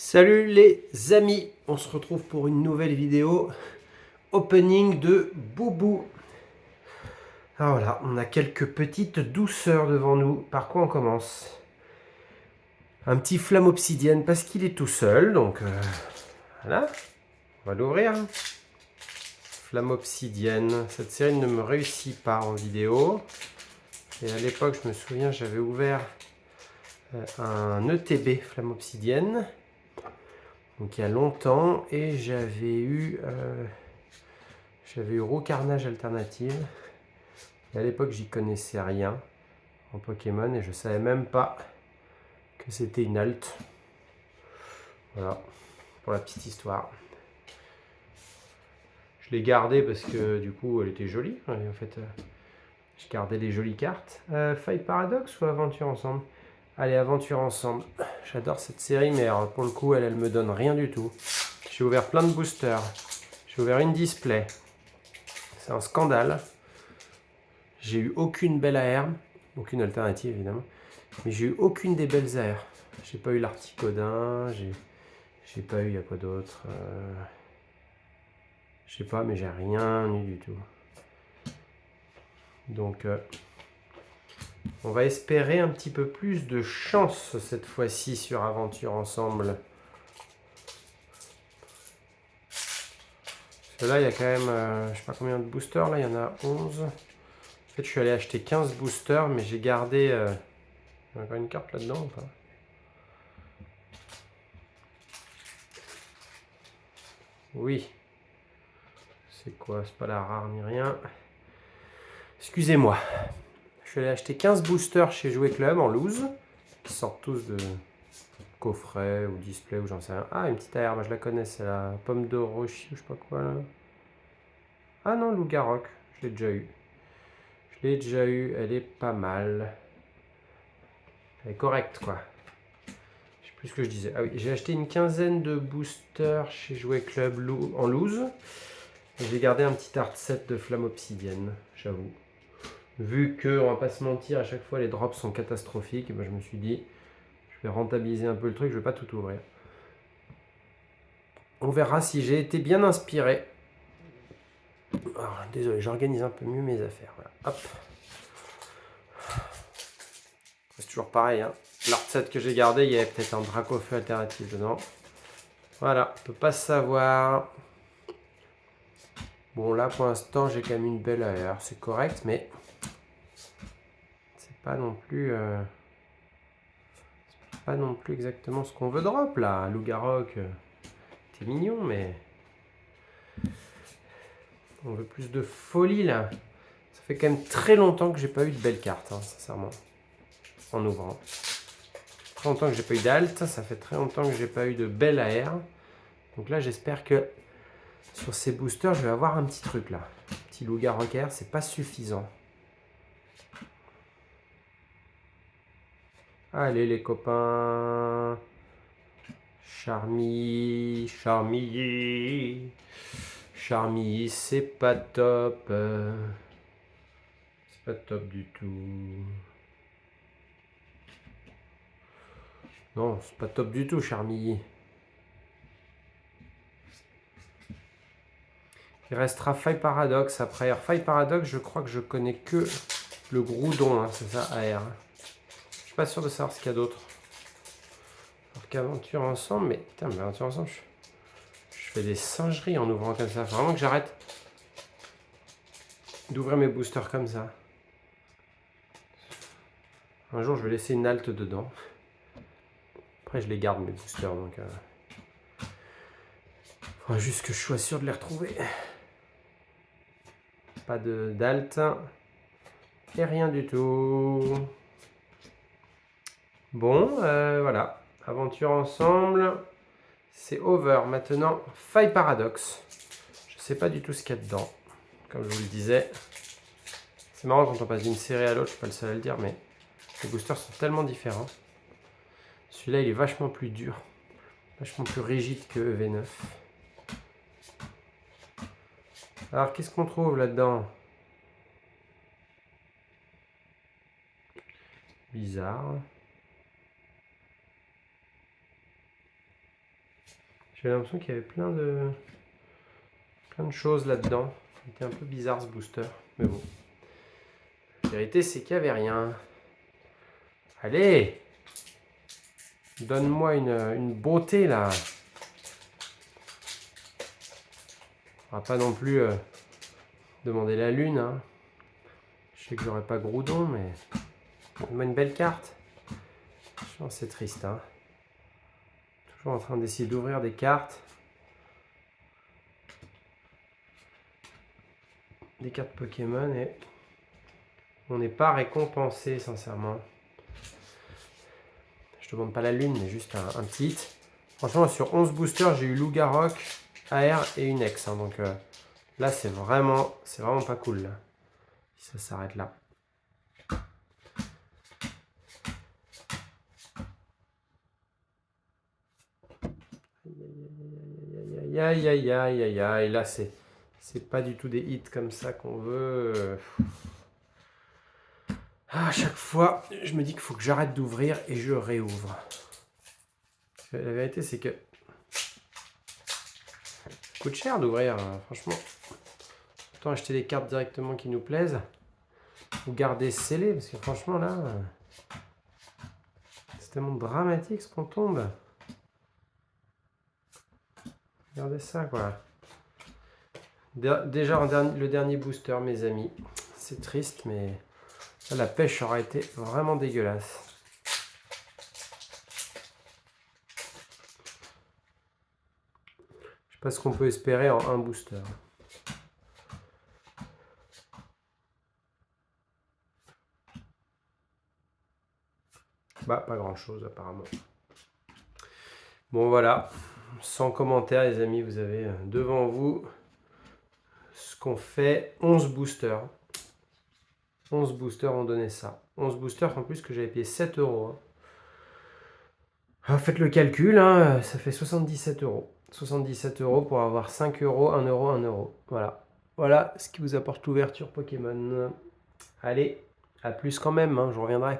Salut les amis, on se retrouve pour une nouvelle vidéo opening de Boubou. Alors voilà, on a quelques petites douceurs devant nous. Par quoi on commence? Un petit flamme obsidienne parce qu'il est tout seul, donc voilà, on va l'ouvrir. Flamme obsidienne, cette série ne me réussit pas en vidéo. Et à l'époque, je me souviens, j'avais ouvert un ETB flamme obsidienne. Donc il y a longtemps, et j'avais eu Raw Carnage Alternative. Et à l'époque, j'y connaissais rien en Pokémon et je savais même pas que c'était une alt. Voilà, pour la petite histoire. Je l'ai gardée parce que du coup, elle était jolie. Et en fait, je gardais les jolies cartes. Fight Paradox ou Aventure Ensemble? Allez, Aventure Ensemble. J'adore cette série, mais alors, pour le coup, elle me donne rien du tout. J'ai ouvert plein de boosters. J'ai ouvert une display. C'est un scandale. J'ai eu aucune belle AR. Aucune alternative, évidemment. Mais j'ai eu aucune des belles AR. J'ai pas eu l'Articodin. J'ai pas eu, il y a quoi d'autre je sais pas, mais j'ai rien eu du tout. Donc, on va espérer un petit peu plus de chance cette fois-ci sur Aventure Ensemble. Parce que là, il y a quand même, je sais pas combien de boosters, là, il y en a 11. En fait, je suis allé acheter 15 boosters, mais j'ai gardé... il y a encore une carte là-dedans ou pas? Oui. C'est quoi? C'est pas la rare ni rien. Excusez-moi. Je suis allé acheter 15 boosters chez Jouet Club en loose, qui sortent tous de coffret ou display ou j'en sais rien. Ah, une petite herbe, je la connais, c'est la pomme de Rochi ou je sais pas quoi là. Ah non, Loup-Garok, je l'ai déjà eu. Je l'ai déjà eu, elle est pas mal. Elle est correcte quoi. Je sais plus ce que je disais. Ah oui, j'ai acheté une quinzaine de boosters chez Jouet Club en loose. J'ai gardé un petit art set de flamme obsidienne, j'avoue. Vu que, on va pas se mentir, à chaque fois les drops sont catastrophiques, et ben, je me suis dit, je vais rentabiliser un peu le truc, je vais pas tout ouvrir. On verra si j'ai été bien inspiré. Alors, désolé, j'organise un peu mieux mes affaires. Voilà. Hop. C'est toujours pareil. Hein. L'art set que j'ai gardé, il y avait peut-être un Dracofeu alternatif dedans. Voilà, on peut pas savoir. Bon, là pour l'instant, j'ai quand même une belle AR. C'est correct, mais c'est pas non plus. C'est pas non plus exactement ce qu'on veut drop là. Loup-Garok, t'es mignon, mais. On veut plus de folie là. Ça fait quand même très longtemps que j'ai pas eu de belles cartes, hein, sincèrement. En ouvrant. Très longtemps que j'ai pas eu d'alt, ça fait très longtemps que j'ai pas eu de belle AR. Donc là, j'espère que sur ces boosters, je vais avoir un petit truc là. Petit Loup-Garok R, c'est pas suffisant. Allez les copains. Charmy, Charmy. Charmy, c'est pas top. C'est pas top du tout. Non, c'est pas top du tout, Charmy. Il restera Faille Paradox après. Alors, Faille Paradox, je crois que je connais que le Groudon, hein, c'est ça, AR. Je suis pas sûr de savoir ce qu'il y a d'autre. Alors qu'Aventure Ensemble, mais putain, mais Aventure Ensemble, je fais des singeries en ouvrant comme ça. Faut vraiment que j'arrête d'ouvrir mes boosters comme ça. Un jour, je vais laisser une halte dedans. Après, je les garde, mes boosters, donc... Faudra juste que je sois sûr de les retrouver. Pas d'alt. Et rien du tout. Bon, voilà. Aventure Ensemble. C'est over. Maintenant, Faille Paradox. Je sais pas du tout ce qu'il y a dedans. Comme je vous le disais. C'est marrant quand on passe d'une série à l'autre, je suis pas le seul à le dire, mais les boosters sont tellement différents. Celui-là, il est vachement plus dur. Vachement plus rigide que EV9. Alors, qu'est-ce qu'on trouve là-dedans? Bizarre. J'ai l'impression qu'il y avait plein de choses là-dedans. C'était un peu bizarre ce booster, mais bon. La vérité, c'est qu'il n'y avait rien. Allez! Donne-moi une beauté là. On va pas non plus demander la lune. Hein. Je sais que j'aurais pas Groudon, mais donne-moi une belle carte. C'est triste. Hein. Toujours en train d'essayer d'ouvrir des cartes. Des cartes Pokémon et on n'est pas récompensé sincèrement. Je demande pas la lune mais juste un titre. Franchement sur 11 boosters j'ai eu Lougarok, AR et une X. Hein, donc là c'est vraiment pas cool. Là. Si ça s'arrête là. Aïe aïe aïe aïe aïe. Là c'est pas du tout des hits comme ça qu'on veut. À chaque fois, je me dis qu'il faut que j'arrête d'ouvrir et je réouvre. La vérité, c'est que ça coûte cher d'ouvrir, franchement. Autant acheter des cartes directement qui nous plaisent ou garder scellé, parce que franchement, là, c'est tellement dramatique ce qu'on tombe. Regardez ça, quoi. Déjà, le dernier booster, mes amis. C'est triste, mais là, la pêche aura été vraiment dégueulasse. Je sais pas ce qu'on peut espérer en un booster. Bah, pas grand chose apparemment. Bon, voilà. Sans commentaire, les amis, vous avez devant vous ce qu'on fait. 11 boosters. 11 boosters ont donné ça. 11 boosters en plus que j'avais payé 7 euros. Hein. Alors, faites le calcul, hein, ça fait 77 euros. 77 euros pour avoir 5 euros, 1 euro, 1 euro. Voilà. Voilà ce qui vous apporte l'ouverture Pokémon. Allez, à plus quand même, hein, je reviendrai.